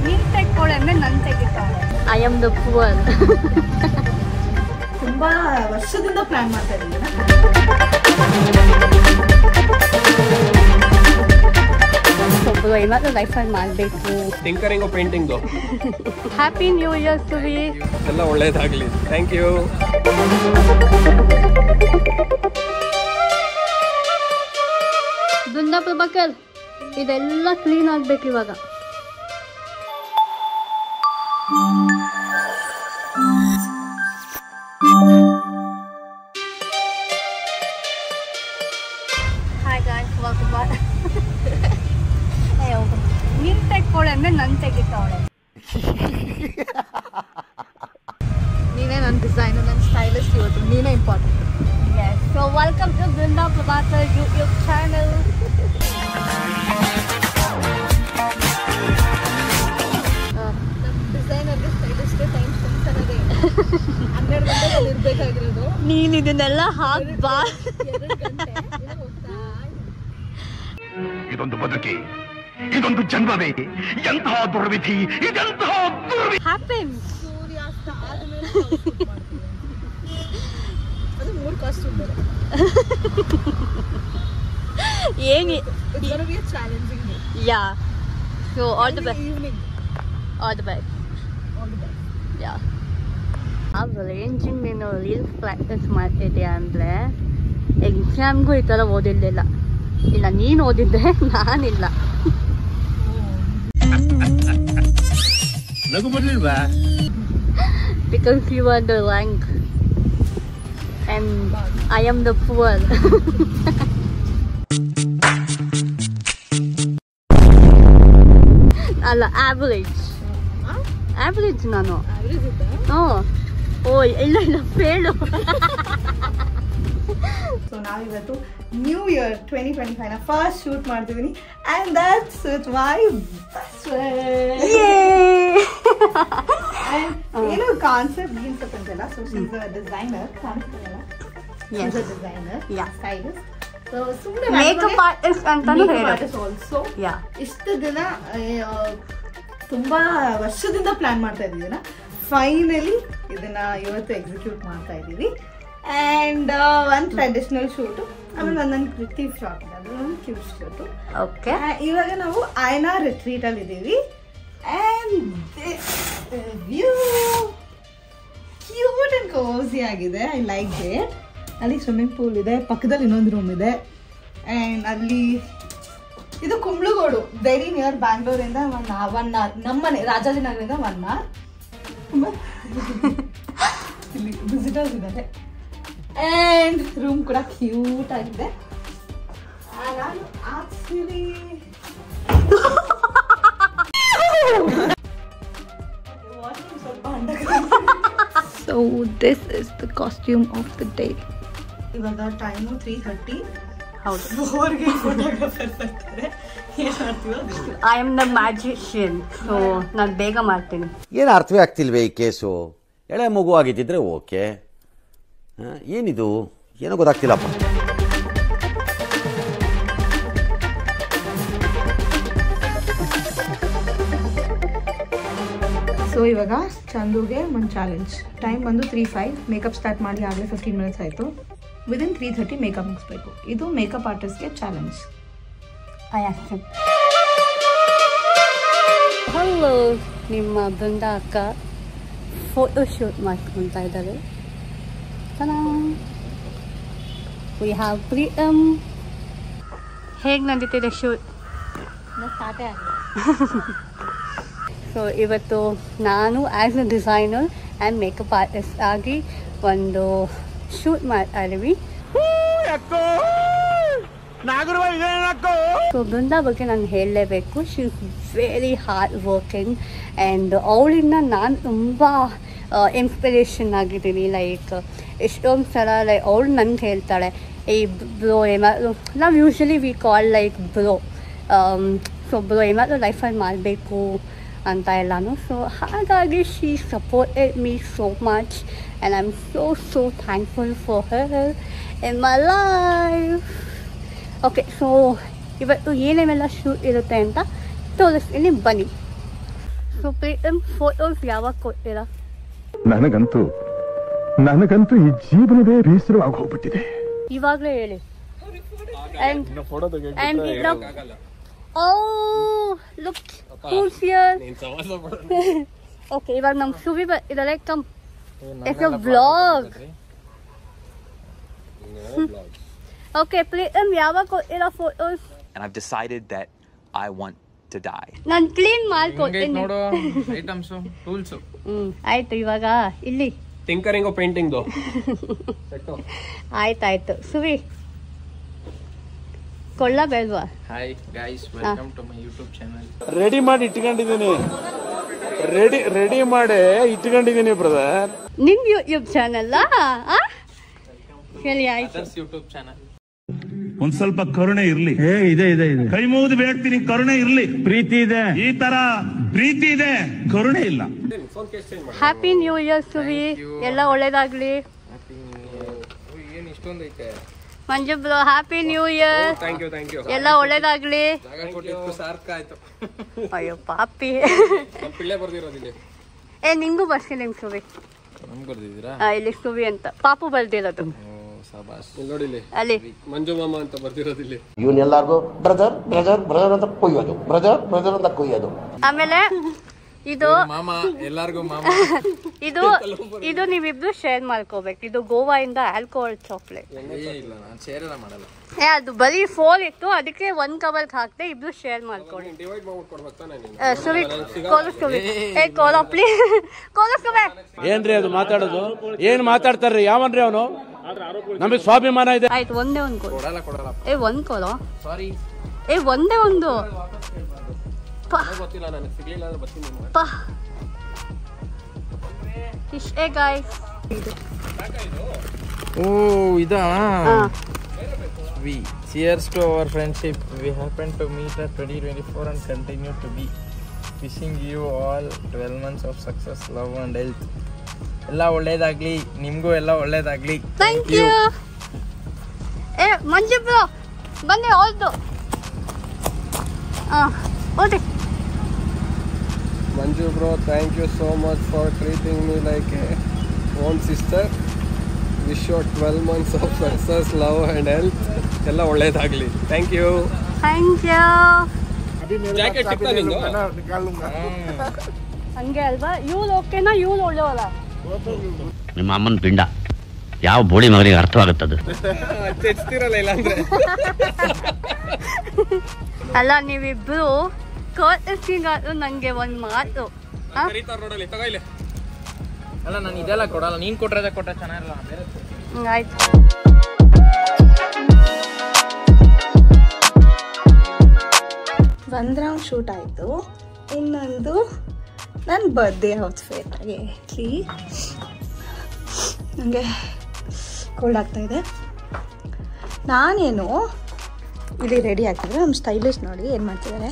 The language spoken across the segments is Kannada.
ನೀನ್ ತೆಕ್ಕೊಳ್ಳಿ ಅಂದ್ರೆ ನನ್ ತೆಗಿತಾಳೆ. I am the poor. ತುಂಬಾ ವರ್ಷದಿಂದ ಪ್ಲಾನ್ ಮಾಡ್ತಾ ಇದ್ದೀನಿ. ಒಬ್ಬರು ಏನಾದ್ರು ಲೈಫಲ್ಲಿ ಮಾಡಬೇಕು. Tinkering painting. Happy new year Suvi. ಎಲ್ಲ ಒಳ್ಳೇದಾಗ್ಲಿ. Thank you. ಬೃಂದಾ ಪ್ರಭಾಕರ್, ಇದೆಲ್ಲ ಕ್ಲೀನ್ ಆಗ್ಬೇಕು ಇವಾಗ. Hi guys, welcome back. ನೀನ್ ತೆಕ್ಕೊಳ್ಳಿ ಅಂದ್ರೆ ನನ್ ತೆಗಿತಾವಳೆ. ನೀನೇ ನನ್ನ ಡಿಸೈನರ್, ನನ್ನ ಸ್ಟೈಲಿಸ್ಟ್. ಇವತ್ತು ನೀನೇ important. Yes. So welcome to Brinda Prabhakar YouTube channel. ಡಿಸೈನರ್ಗೆ ಸ್ಟೈಲಿಸ್ಟ್ಗೆ ಟೈಮ್ ಸ್ಪೆಂಡ್ ಇದೆ. 12 ಗಂಟೆಯಲ್ಲಿ ಇರಬೇಕಾಗಿರೋದು. ನೀನು ಇದನ್ನೆಲ್ಲ ಹಾಕಿ ಬಾ. 2 ಗಂಟೆ ಇದೊಂದು ಬದುಕಿ, ಇದೊಂದು ಜನ್ಮವೇ, ಎಂತಹ ದುರ್ವಿಧಿ, ಇದೆಂತಹ ದುರ್ವಿಧಿ. Happens. ಸೂರ್ಯಾಸ್ತ ಆದ್ಮೇಲೆ ಅದು 3 ಕಾಸ್ಟ್ಯೂಮ್ ಬೇರೆ. ಏನು? It's gonna be a challenging day. Yeah. So all the best. Evening. All the best. All the best. Yeah. Ranging ನೀನು ರೀಲ್ಸ್ ಪ್ರಾಕ್ಟೀಸ್ ಮಾಡ್ತಿದ್ಯಾ ಅಂದರೆ ಎಕ್ಸಾಮ್ಗೂ ಈ ಥರ ಓದಿರಲಿಲ್ಲ. ಇಲ್ಲ, ನೀನು ಓದಿದ್ದೆ, ನಾನಿಲ್ಲ. ನಗು ಬರ್ಲಿಲ್ವಾ? Because you are the rank and I am the poor. ಅಲ್ಲ, average. Average ನಾನು. Average ಇತ್ತಾ? ಓ ಇಲ್ಲ ಫೇಲು. ಸೊ ನಾವಿವತ್ತು ನ್ಯೂ ಇಯರ್ 2025 ಫಸ್ಟ್ ಶೂಟ್ ಮಾಡ್ತಿದ್ದೀನಿ. And that's with my best friend. ಏನು ಕಾನ್ಸೆಪ್ಟ್ ಗೀನ್ಸೆಪ್ಟ್ ಅಂತೆಲ್ಲ. So she's a designer. ಕಾಣಿಸ್ತಿಲ್ಲ, she's a designer, stylist. So ಸುಮ್ಮನೆ ಮೇಕಪ್ ಆರ್ಟಿಸ್ಟ್ ಅಂತಾನು ಹೇಳೋದು. Also yeah. ಇಷ್ಟು ದಿನ ತುಂಬಾ ವರ್ಷದಿಂದ ಪ್ಲಾನ್ ಮಾಡ್ತಾ ಇದ್ದೀನ. ಫೈನಲಿ ಇದನ್ನ ಇವತ್ತು ಎಕ್ಸಿಕ್ಯೂಟ್ ಮಾಡ್ತಾ ಇದ್ದೀವಿ. ಆ್ಯಂಡ್ ಒಂದು ಟ್ರೆಡಿಷನಲ್ ಶೂಟು, ಆಮೇಲೆ ಒಂದೊಂದು ಕ್ರಿಟಿವ್ ಶಾಟ್ ಇದೆ, ಅದು ಒಂದು ಕ್ಯೂಟ್ ಶೂಟು. ಓಕೆ. ಇವಾಗ ನಾವು ಆಯ್ನಾ ರಿಟ್ರೀಟ್ ಅಲ್ಲಿ ಇದ್ದೀವಿ. ಆ್ಯಂಡ್ ವ್ಯೂ ಕ್ಯೂಟ್ ಆ್ಯಂಡ್ ಕೋಸಿ ಆಗಿದೆ. I like it. ಅಲ್ಲಿ ಸ್ವಿಮ್ಮಿಂಗ್ ಪೂಲ್ ಇದೆ, ಪಕ್ಕದಲ್ಲಿ ಇನ್ನೊಂದು ರೂಮ್ ಇದೆ. ಆ್ಯಂಡ್ ಅಲ್ಲಿ ಇದು ಕುಂಬ್ಳಗೋಡು, ವೆರಿ ನಿಯರ್ ಬ್ಯಾಂಗ್ಳೂರಿಂದ 1 hour. ನಮ್ಮನೆ ರಾಜಾಜಿನಗರದಿಂದ 1 hour. ಇಲ್ಲಿ ವಿಸಿಟರ್ಸ್ ಇದ್ದಾರೆ. ಆ್ಯಂಡ್ ರೂಮ್ ಕೂಡ ಕ್ಯೂಟ್ ಆಗಿದೆ. ನಾನು actually So this is the costume of the day. ಇವಾಗ ಟೈಮು 3:30. ಹೌದು. 4ಗೆ ಫೋಟೋಗ್ರಾಫರ್ ಬರ್ತಾರೆ. ಏನು ಮಾಡ್ತೀವೋ I am the magician. So ನಾನು ಬೇಗ ಮಾಡ್ತೀನಿ. ಏನು ಅರ್ಥವೇ ಆಗ್ತಿಲ್ವೇ ಈ ಕೇಸು? ಎಳೆ ಮಗು ಆಗಿದ್ದಿದ್ರೆ ಓಕೆ. ಏನಿದು ಏನೋ ಗೊತ್ತಾಗ್ತಿಲ್ಲಪ್ಪ. ಸೊ ಇವಾಗ ಚಂದುಗೆ ಒಂದು ಚಾಲೆಂಜ್. ಟೈಮ್ ಬಂದು 3:05. ಮೇಕಪ್ ಸ್ಟಾರ್ಟ್ ಮಾಡಿ ಆಗಲೇ 15 minutes ಆಯಿತು. ವಿದಿನ್ 3:30 ಮೇಕಪ್ ಮುಗಿಸ್ಬೇಕು. ಇದು ಮೇಕಪ್ ಆರ್ಟಿಸ್ಟ್ಗೆ ಚಾಲೆಂಜ್. I accept. ಹಲೋ, ನಿಮ್ಮ ಬೃಂದಾ ಅಕ್ಕ ಫೋಟೋ ಶೂಟ್ ಮಾಡ್ಕೊತಾ ಇದ್ದಾರೆ. We have Pritam. ಹೇಗೆ ನಡೀತಿದೆ ಶೂಟ್? ಸ್ಟಾರ್ಟೇ ಆಗಿದೆ. ಸೊ ಇವತ್ತು ನಾನು as a designer and makeup artist ಆಗಿ ಒಂದು ಶೂಟ್ ಮಾಡ್ತಾ ಇದ್ದೀವಿ. ಸೊ ಬೃಂದಾ ಬಗ್ಗೆ ನಾನು ಹೇಳಲೇಬೇಕು. She is very hard working and ಅವಳಿಂದ ನಾನು ತುಂಬ ಇನ್ಸ್ಪಿರೇಷನ್ ಆಗಿದ್ದೀನಿ. ಲೈಕ್ ಎಷ್ಟೊಂದು ಸಲ ಅವಳು ನನಗೆ ಹೇಳ್ತಾಳೆ, ಈ ಬ್ರೋ ಏನಾದರೂ, ನಾವು usually we call like bro. So bro ಏನಾದರೂ ಲೈಫಲ್ಲಿ ಮಾಡಬೇಕು ಅಂತ ಎಲ್ಲಾನು. ಸೊ ಹಾಗಾಗಿ she supported me so much and I am so thankful for her in my life. Okay, so ಇವತ್ತು ಏನೇನೆಲ್ಲ ಶೂಟ್ ಇರುತ್ತೆ ಅಂತ ತೋರಿಸ್ತೀನಿ, ಬನ್ನಿ. ಸೊ ಸೊ ಫೋಟೋಸ್ ಯಾವಾಗ ಕೊಡ್ತೀರಾ? ನನಗಂತೂ ಈ ಜೀವನವೇ ಬೇಸರವಾಗಿ ಹೋಗ್ಬಿಟ್ಟಿದೆ. ಇವಾಗಲೇ ಹೇಳಿ. Look who's here. ಓಕೆ, ಇವಾಗ ನಮ್ಮ ಸುವಿ ಇದೆಲ್ಲ come it's a vlog. Okay, ಯಾವಾಗ ಕೊಡ್ತೀರಾ photos? And I've decided that I want to die. ನಾನು ಕ್ಲೀನ್ ಮಾಡ್ಕೊಡ್ತೀನಿ. ನೋಡು ಐಟಮ್ಸ್ ಟೂಲ್ಸ್. ಆಯ್ತು, ಇವಾಗ ಇಲ್ಲಿ ಟಿಂಕರಿಂಗ್ ಪೇಂಟಿಂಗ್ ದೋ. ಆಯ್ತಾಯ್ತು. ಸುವಿ ಕೊಳ್ಳಬೇಲ್ವಾ? Hi guys, welcome to my YouTube channel. Ready ಮಾಡಿ ಇಟ್ಕೊಂಡಿದ್ದೀನಿ ಬ್ರದರ್. ನಿಮ್ ಯೂಟ್ಯೂಬ್ ಚಾನಲ್ ಹೇಳಿ. ಆಯ್ತು, ಯೂಟ್ಯೂಬ್ ಚಾನಲ್. ಒಂದ್ ಸ್ವಲ್ಪ ಕರುಣೆ ಇರ್ಲಿ. ಇದೆ ಕೈ ಮುಗಿದು ಬೇಡ್ತೀನಿ, ಕರುಣೆ ಇರ್ಲಿ. ಪ್ರೀತಿ ಇದೆ, ಈ ತರ ಪ್ರೀತಿ ಇದೆ, ಕರುಣೆ ಇಲ್ಲ. ಹ್ಯಾಪಿ ನ್ಯೂ ಇಯರ್ ಸುವಿ, ಎಲ್ಲ ಒಳ್ಳೇದಾಗ್ಲಿ. ಏನ್ ಇಷ್ಟೊಂದು ಐತೆ Manju bro, happy new year. Thank you ಎಲ್ಲ ಒಳ್ಳೇದಾಗ್ಲಿ. ಜಾಗ ಕೊಟ್ಟಿದ್ದು ಸಾರ್ಥಕ ಆಯ್ತು. ಅಯ್ಯೋ ಪಾಪಿ, ಪಿಳ್ಳೆ ಬರ್ದಿರೋದಿಲ್ಲ. ನಿಂಗೂ ಬರ್ತೀನಿ ನಿಮ್ ಸುವಿ. ನಮ್ಗೆ ಬರ್ದಿದ್ದೀರಾ? ಇಲ್ಲಿ ಸುವಿ ಅಂತ ಪಾಪು ಬರ್ದಿರೋದು. ನೋಡಿಲಿ, ಅಲ್ಲಿ ಮಂಜು ಮಾಮ ಅಂತ ಬರ್ದಿರೋದಿಲ್ಲ. ಇವನ್ನೆಲ್ಲರಿಗೂ ಬ್ರದರ್ ಅಂತ ಕೊಯ್ಯೋದು. ಆಮೇಲೆ ಇದು ಮಾಮ, ಎಲ್ಲಾರ್ಗು ಮಾಮ. ಇದು ನೀವಿಬ್ರು ಶೇರ್ ಮಾಡ್ಕೋಬೇಕು. ಇದು ಗೋವಾ ಇಂದ ಆಲ್ಕೋಹಾಲ್ ಚಾಕ್ಲೇಟ್. ಇಲ್ಲ, ನಾನು ಶೇರ್ ಎಲ್ಲ ಮಾಡಲ್ಲ. ಅದು ಬರೀ 4 ಇತ್ತು, ಅದಕ್ಕೆ 1 ಕವರ್ ಹಾಕ್ದೆ. ಇಬ್ರು ಶೇರ್ ಮಾಡ್ಕೊಳ್ಳಿ. ಡಿವೈಡ್ ಮಾಡ್ಬಿಟ್ಟು ಕೊಡ್ಬೇಕು ತಾನೆ ನೀನು. ಸುವಿ ಕೋಲಿಸ್ಕೊವಿ. ಕೋಲ ಪ್ಲೀಸ್, ಕೋಲಿಸ್ಕೊವೆ. ಏನ್ರಿ ಅದು ಮಾತಾಡೋದು? ಏನ್ ಮಾತಾಡ್ತಾರ್ರಿ? ಯಾವನ್ರಿ ಅವನು? ನಮಗೆ ಸ್ವಾಭಿಮಾನ ಇದೆ. ಆಯ್ತು, ಒಂದೇ ಒಂದು ಕೋಲ. ಕೊಡಲ್ಲ. ಒಂದ್ ಕೋಲ. ಸಾರಿ, ಒಂದೇ ಒಂದು. ಗೊತ್ತಿಲ್ಲ, ನನಗೆ ಸಿಗ್ಲಿಲ್ಲ ಅಂದ್ರೆ ಬರ್ತೀನಿ. ಗಾಯ್ಸ್, ಇದಾ? Cheers to our friendship. We happen to meet at 2024 and continue to be. Wishing you all 12 months of success, love and health. ಎಲ್ಲ ಒಳ್ಳೇದಾಗ್ಲಿ, ನಿಮ್ಗೂ ಎಲ್ಲ ಒಳ್ಳೇದಾಗ್ಲಿ. Thank you. ಮಂಜು ಬ್ರೋ ಬನ್ನಿ, ಹೌದು. ಓದಿ. Manju bro, thank you so much for treating me like a own sister. Wish you 12 months of success, love and health. ಎಲ್ಲ ಒಳ್ಳೇದಾಗ್ಲಿ. Thank you. ಜಾಕೆಟ್ ಸಿಗ್ತಾ ನಿಂದು? ಹಂಗೆ ಅಲ್ವಾ? ಇವ್ಳು ಓಕೆನಾ? ಇವ್ಳು ಒಳ್ಳೆವಲ್ಲ? ನಿಮ್ಮ ಅಮ್ಮನ ಪಿಂಡ ಯಾವ ಬೋಳಿ ಮಗನಿಗೆ ಅರ್ಥವಾಗುತ್ತದು? ಹೆಚ್ಚಿರಲ್ಲ ಇಲ್ಲ ಅಂದ್ರೆ. ಅಲ್ಲ, ನೀವಿಬ್ರು ಕೋಟಿಸಿಗಾದ್ರು ನಂಗೆ ಒಂದ್ ಮಾತು. ನೋಡಲಿ ತಗೊಳ್ಳಿ. ಅಲ್ಲ, ನಾನು ಇದೆಲ್ಲ ಕೊಡಲ್ಲ, ನೀನ್ ಕೊಟ್ರೆ ಕೊಟ್ಟ ಚೆನ್ನಾಗಿರಲ್ಲ. ಆಯ್ತು. ಒಂದು ರೌಂಡ್ ಶೂಟ್ ಆಯಿತು. ಇನ್ನೊಂದು ನನ್ನ ಬರ್ತ್ಡೇ ಔಟ್ಫಿಟ್ ಆಗಿ ನನಗೆ ಕೋಲ್ಡ್ ಆಗ್ತಾಯಿದೆ. ನಾನೇನು ಇಲ್ಲಿ ರೆಡಿ ಆಗ್ತಿದ್ರೆ ನಮ್ಮ ಸ್ಟೈಲಿಸ್ಟ್ ನೋಡಿ ಏನು ಮಾಡ್ತಿದ್ದಾರೆ,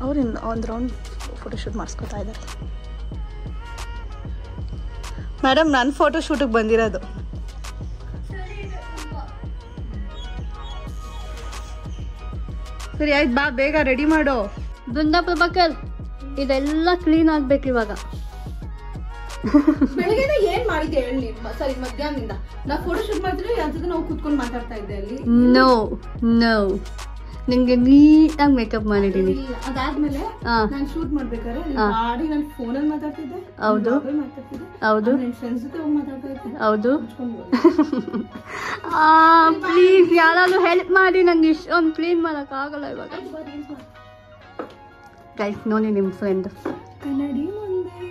ಅವರು ಒಂದು ರೌಂಡ್ ಫೋಟೋಶೂಟ್ ಮಾಡಿಸ್ಕೊತಾ ಇದ್ದಾರೆ. ಮೇಡಮ್, ನನ್ನ ಫೋಟೋಶೂಟಿಗೆ ಬಂದಿರೋದು. ಸರಿ ಆಯ್ತು, ಬಾ ಬೇಗ ರೆಡಿ ಮಾಡು. ಬೃಂದಾ ಪ್ರಭಾಕರ್, ಇದೆಲ್ಲ ಕ್ಲೀನ್ ಆಗ್ಬೇಕು ಇವಾಗ. ಬೆಳಗ್ಗೆನ ಏನ್ ಮಾಡಿದ್ದೆ ಹೇಳಿ? ಸರಿ, ಮಧ್ಯಾಹ್ನದಿಂದ ನಾವು ಫೋಟೋಶೂಟ್ ಮಾಡಿದ್ರೆ ಯಾರ ಜೊತೆ ನಾವು ಕೂತ್ಕೊಂಡು ಮಾತಾಡ್ತಾ ಇದ್ದೆ ಅಲ್ಲಿ. ನೋ ನಿಂಗೆ ನೀಟಾಗಿ ಮೇಕಪ್ ಮಾಡಿದೀನಿ. ಅದಾದ್ಮೇಲೆ ನಾನು ಶೂಟ್ ಮಾಡ್ಬೇಕಾದ್ರೆ ಮಾಡಿ ನಾನು ಫೋನಲ್ಲಿ ಮಾತಾಡ್ತಿದ್ದೆ. ಹೌದು ನನ್ನ ಫ್ರೆಂಡ್ಸ್ ಜೊತೆ ಹೋಗಿ ಮಾತಾಡ್ತಾ ಇದ್ದೆ. ಹೌದು. ಪ್ಲೀಸ್ ಯಾರಾದ್ರೂ ಹೆಲ್ಪ್ ಮಾಡಿ, ನಂಗೆ ಇಷ್ಟೊಂದು ಕ್ಲೀನ್ ಮಾಡಕ್ ಆಗಲ್ಲ ಇವಾಗ. ಗೈಸ್ ನೋಡಿ, ನಿಮ್ಮ ಫ್ರೆಂಡ್ ಕನ್ನಡಿ ಮುಂದೆ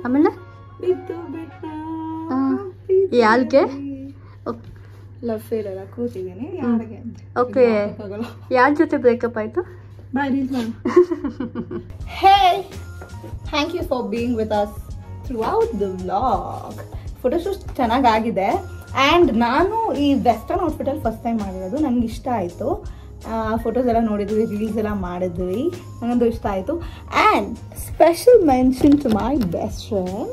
ಆಮೇಲೆ ಯಾರಿಗೆ ಲವ್ ಫೇರ್ ಎಲ್ಲ ಕೂತಿದ್ದೀನಿ ಯಾರಿಗೆ. ಓಕೆ, ಯಾರ ಜೊತೆ ಬ್ರೇಕಪ್ ಆಯ್ತು? Hey, thank you for being with us throughout the vlog. Photoshoot ಚೆನ್ನಾಗಾಗಿದೆ. ಆ್ಯಂಡ್ ನಾನು ಈ ವೆಸ್ಟರ್ನ್ ಔಟ್ಫಿಟಲ್ಲಿ ಫಸ್ಟ್ ಟೈಮ್ ಮಾಡಿರೋದು. ನನಗೆ ಇಷ್ಟ ಆಯಿತು. ಫೋಟೋಸ್ ಎಲ್ಲ ನೋಡಿದ್ವಿ, ರೀಲ್ಸ್ ಎಲ್ಲ ಮಾಡಿದ್ವಿ, ನನಗಂತೂ ಇಷ್ಟ ಆಯಿತು. And special mention to my best friend.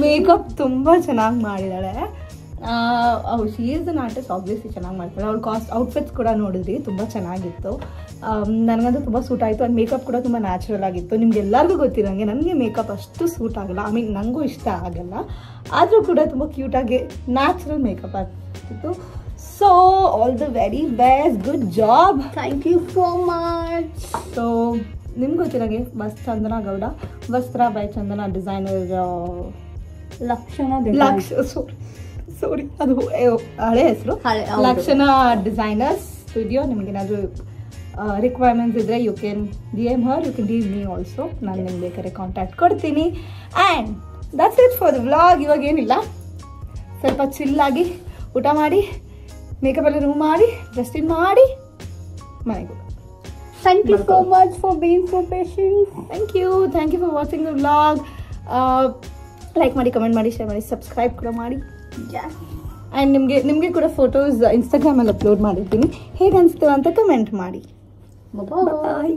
Makeup ತುಂಬ ಚೆನ್ನಾಗಿ ಮಾಡಿದ್ದಾಳೆ. She is an artist, obviously ಚೆನ್ನಾಗಿ ಮಾಡ್ತಾಳೆ. ಅವ್ಳ ಔಟ್ಫಿಟ್ಸ್ ಕೂಡ ನೋಡಿದ್ರಿ, ತುಂಬ ಚೆನ್ನಾಗಿತ್ತು. ನನಗಂತೂ ತುಂಬ ಸೂಟ್ ಆಯಿತು. ಆ್ಯಂಡ್ ಮೇಕಪ್ ಕೂಡ ತುಂಬ ನ್ಯಾಚುರಲ್ ಆಗಿತ್ತು. ನಿಮ್ಗೆ ಎಲ್ಲರಿಗೂ ಗೊತ್ತಿರೋಂಗೆ ನನಗೆ ಮೇಕಪ್ ಅಷ್ಟು ಸೂಟ್ ಆಗಲ್ಲ, ಐ ಮೀನ್ ನನಗೂ ಇಷ್ಟ ಆಗಲ್ಲ. ಆದರೂ ಕೂಡ ತುಂಬ ಕ್ಯೂಟಾಗಿ ನ್ಯಾಚುರಲ್ ಮೇಕಪ್ ಆಗ್ತಿತ್ತು. So all the very best, good job, thank you so much. So ನಿಮ್ಗೆ ಗೊತ್ತಿರೋಂಗೆ ಚಂದನಾ ಗೌಡ, ವಸ್ತ್ರ ಬೈ ಚಂದನಾ ಡಿಸೈನರ್, ಸಾರಿ ಅದು ಹಳೆ ಹೆಸರು, ಲಕ್ಷಣ ಡಿಸೈನರ್ಸ್ ಸ್ಟುಡಿಯೋ. ನಿಮ್ಗೇನಾದರೂ ರಿಕ್ವೈರ್ಮೆಂಟ್ಸ್ ಇದ್ದರೆ you can DM her, you can DM me also. ನಾನು ನಿಮ್ಗೆ ಬೇಕಾದ್ರೆ ಕಾಂಟ್ಯಾಕ್ಟ್ ಕೊಡ್ತೀನಿ. And that's it for the vlog. ಇವಾಗ ಏನಿಲ್ಲ, ಸ್ವಲ್ಪ ಚಿಲ್ಲಾಗಿ ಊಟ ಮಾಡಿ, ಮೇಕಪ್ ಎಲ್ಲ ರಿಮೂವ್ ಮಾಡಿ, ಜಸ್ಟ್ ಇನ್ ಮಾಡಿ ಮನೆಗೆ ಹೋಗಿ. Thank you so much for being so patient. Thank you for watching the vlog. Like ಮಾಡಿ, ಕಮೆಂಟ್ ಮಾಡಿ, ಶೇರ್ ಮಾಡಿ, ಸಬ್ಸ್ಕ್ರೈಬ್ ಕೂಡ ಮಾಡಿ. ಆ್ಯಂಡ್ ನಿಮಗೆ ಕೂಡ ಫೋಟೋಸ್ ಇನ್ಸ್ಟಾಗ್ರಾಮಲ್ಲಿ ಅಪ್ಲೋಡ್ ಮಾಡಿರ್ತೀನಿ. ಹೇಗೆ ಅನಿಸ್ತು ಅಂತ ಕಮೆಂಟ್ ಮಾಡಿ. Bye-bye.